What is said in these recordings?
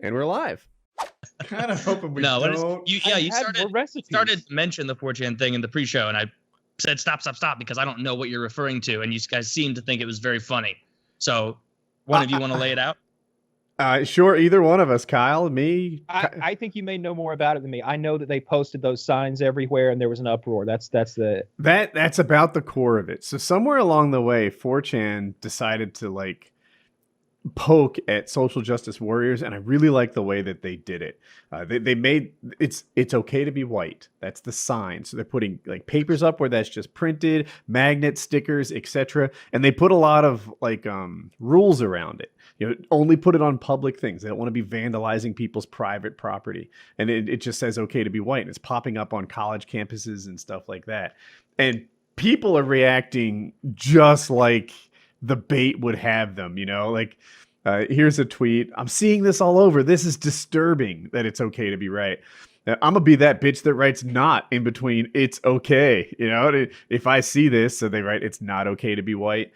And we're live. Kind of hoping we no, don't. You started mentioning the 4chan thing in the pre-show, and I said stop because I don't know what you're referring to, and you guys seemed to think it was very funny. So, one of you want to lay it out? Sure, either one of us, Kyle, me. I think you may know more about it than me. I know that they posted those signs everywhere, and there was an uproar. That's about the core of it. So somewhere along the way, 4chan decided to like poke at social justice warriors, and I really like the way that they did it. They made it's okay to be white. That's the sign. So they're putting like papers up where that's just printed, magnets, stickers, etc. And they put a lot of like rules around it. You know, only put it on public things. They don't want to be vandalizing people's private property. And it just says okay to be white. And it's popping up on college campuses and stuff like that. And people are reacting just like the bait would have them, you know, like here's a tweet. I'm seeing this all over. This is disturbing that it's okay to be right. I'm gonna be that bitch that writes not in between. It's okay. You know, if I see this, so they write, it's not okay to be white.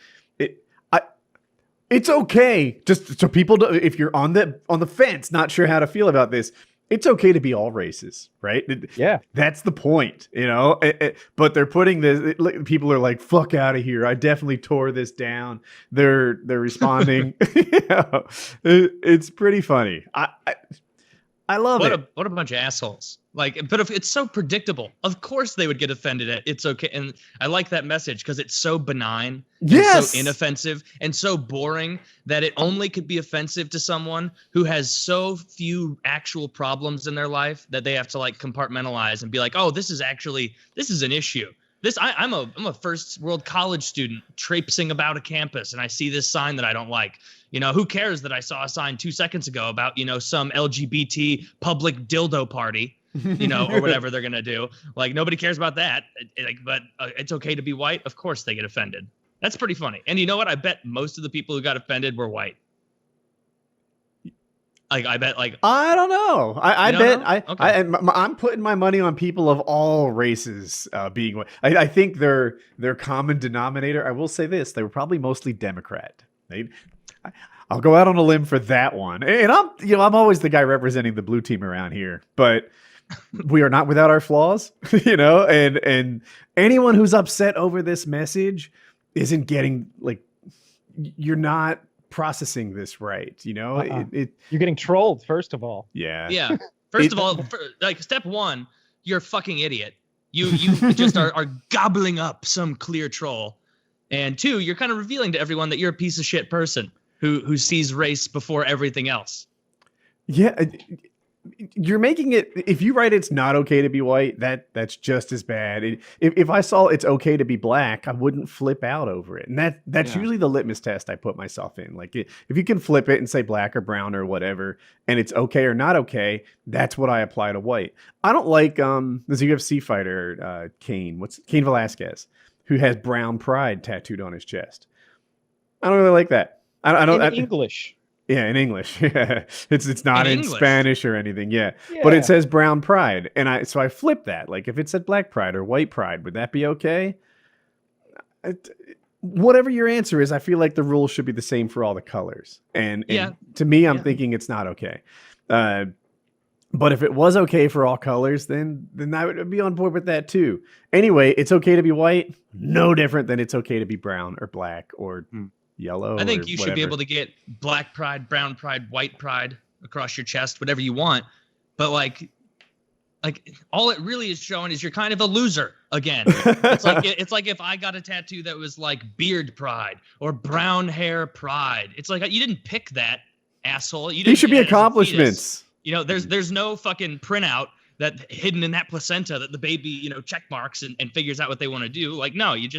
It's okay. Just so people do, if you're on the fence, not sure how to feel about this, it's okay to be all races, right? Yeah. That's the point, you know? But they're putting this, people are like, fuck out of here. I definitely tore this down. They're responding. It's pretty funny. I love it. What a bunch of assholes. Like, but if it's so predictable, of course they would get offended at it's okay. And I like that message because it's so benign, yes, so inoffensive, and so boring that it only could be offensive to someone who has so few actual problems in their life that they have to like compartmentalize and be like, oh, this is an issue. I'm a first world college student traipsing about a campus and I see this sign that I don't like. You know, who cares that I saw a sign 2 seconds ago about, you know, some LGBT public dildo party, you know, or whatever they're going to do. Like, nobody cares about that. But it's okay to be white. Of course they get offended. That's pretty funny. And you know what? I bet most of the people who got offended were white. Like, I bet, like, I don't know. I'm putting my money on people of all races being white. I think their common denominator, I will say this, they were probably mostly Democrat. I'll go out on a limb for that one. And I'm always the guy representing the blue team around here, but we are not without our flaws, you know, and anyone who's upset over this message isn't getting, like, you're not processing this right, you know. You're getting trolled, first of all. Yeah. First of all, like, step one, you're a fucking idiot. You just are gobbling up some clear troll. And two, you're kind of revealing to everyone that you're a piece of shit person who sees race before everything else. Yeah, you're making it, if you write it's not okay to be white, that's just as bad. If I saw it's okay to be black, I wouldn't flip out over it. And that's usually the litmus test I put myself in. Like, if you can flip it and say black or brown or whatever, and it's okay or not okay, that's what I apply to white. I don't like this UFC fighter, Cain Velasquez, who has brown pride tattooed on his chest. I don't really like that. I don't. In English. Yeah, in English. Yeah, it's not in English. Spanish or anything. Yeah, but it says brown pride, and I flip that. Like, if it said black pride or white pride, would that be okay? Whatever your answer is, I feel like the rules should be the same for all the colors. And to me, I'm thinking it's not okay. But if it was okay for all colors, then I would be on board with that too. Anyway, it's okay to be white. No different than it's okay to be brown or black or yellow. I think you should be able to get black pride, brown pride, white pride across your chest, whatever you want. But like all it really is showing is you're kind of a loser again. It's like if I got a tattoo that was like beard pride or brown hair pride. It's like, you didn't pick that, asshole. These should be accomplishments. You know, there's no fucking printout that hidden in that placenta that the baby, you know, check marks and figures out what they want to do. Like, no, you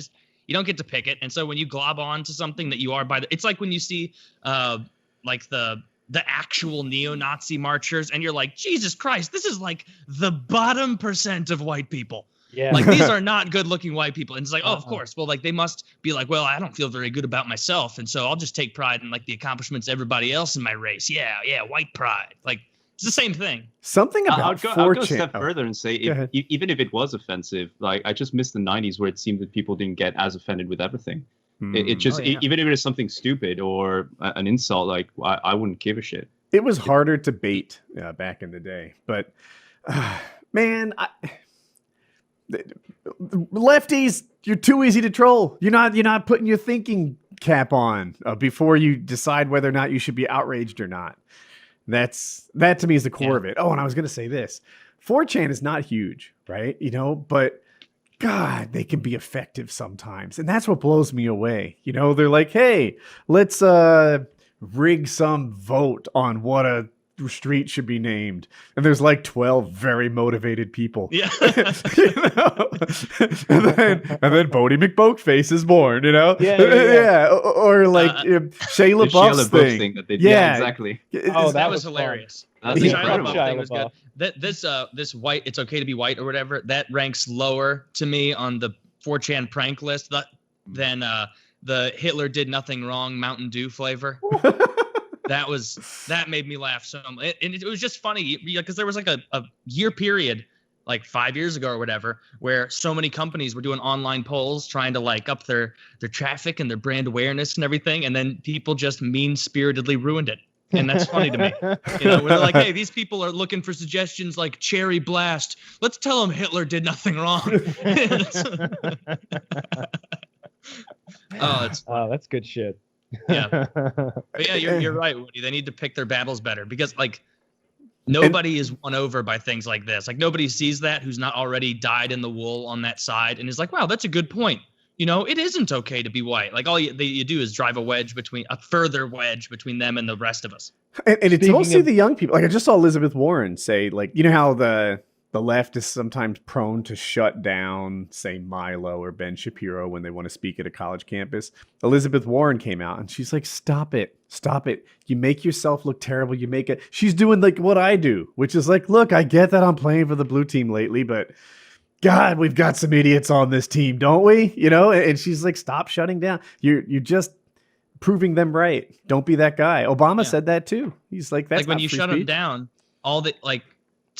don't get to pick it. And so when you glob on to something that you are it's like when you see like the actual neo-Nazi marchers and you're like, Jesus Christ, this is like the bottom % of white people. Yeah. Like, these are not good looking white people. And it's like, oh, of course. Well, like, they must be like, well, I don't feel very good about myself. And so I'll just take pride in like the accomplishments of everybody else in my race. Yeah. White pride. Like, it's the same thing. Something about I'll go a step further and say, even if it was offensive, like, I just miss the 90s where it seemed that people didn't get as offended with everything. It just, even if it is something stupid or an insult, like, I wouldn't give a shit. It was harder to bait back in the day, but man, lefties, you're too easy to troll. You're not putting your thinking cap on before you decide whether or not you should be outraged or not. That to me is the core of it. Oh, and I was going to say this. 4chan is not huge, right? But God, they can be effective sometimes. And that's what blows me away. They're like, hey, let's rig some vote on what a street should be named. And there's like 12 very motivated people. Yeah. and then Bodie McBoatface is born, Yeah. Or like Shia LaBeouf's thing. That they did. Yeah, exactly. That was hilarious. That's The incredible. Shia LaBeouf thing was good. This white, it's okay to be white or whatever, that ranks lower to me on the 4chan prank list than the Hitler did nothing wrong Mountain Dew flavor. That made me laugh so much. And it was just funny because there was like a year period, like 5 years ago or whatever, where so many companies were doing online polls trying to like up their traffic and their brand awareness and everything. And then people just mean-spiritedly ruined it. And that's funny to me. We're like, hey, these people are looking for suggestions like Cherry Blast. Let's tell them Hitler did nothing wrong. That's good shit. Yeah. But yeah, you're right, Woody. They need to pick their battles better because like nobody is won over by things like this. Like nobody sees that who's not already dyed in the wool on that side and is like, wow, that's a good point. It isn't okay to be white. Like all you do is drive a further wedge between them and the rest of us. And it's mostly the young people. Like I just saw Elizabeth Warren say, like, how the left is sometimes prone to shut down, say, Milo or Ben Shapiro when they want to speak at a college campus. Elizabeth Warren came out and she's like, stop it. You make yourself look terrible. She's doing like what I do, which is like, look, I get that I'm playing for the blue team lately, but God, we've got some idiots on this team, don't we? And she's like, stop shutting down. You're just proving them right. Don't be that guy. Obama said that too. He's like, that's like when not you free shut speech. them down, all the like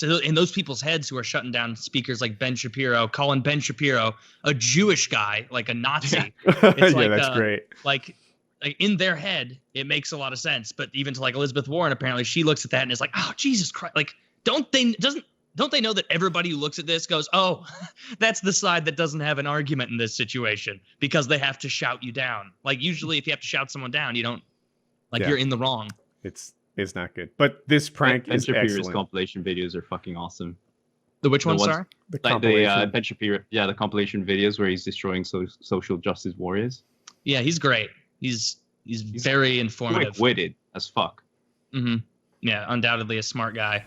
in those people's heads who are shutting down speakers like Ben Shapiro, calling Ben Shapiro a Jewish guy, like a Nazi. It's like, that's great. Like in their head, it makes a lot of sense. But even to like Elizabeth Warren, apparently she looks at that and is like, oh, Jesus Christ. Like, don't they know that everybody who looks at this goes, oh, that's the side that doesn't have an argument in this situation because they have to shout you down. Like usually if you have to shout someone down, you don't you're in the wrong. It's not good. But this prank is excellent. Compilation videos are fucking awesome. The which ones are? The Ben Shapiro, the compilation videos where he's destroying social justice warriors. Yeah, he's great. He's very informative. Quick-witted as fuck. Mm-hmm. Yeah, undoubtedly a smart guy.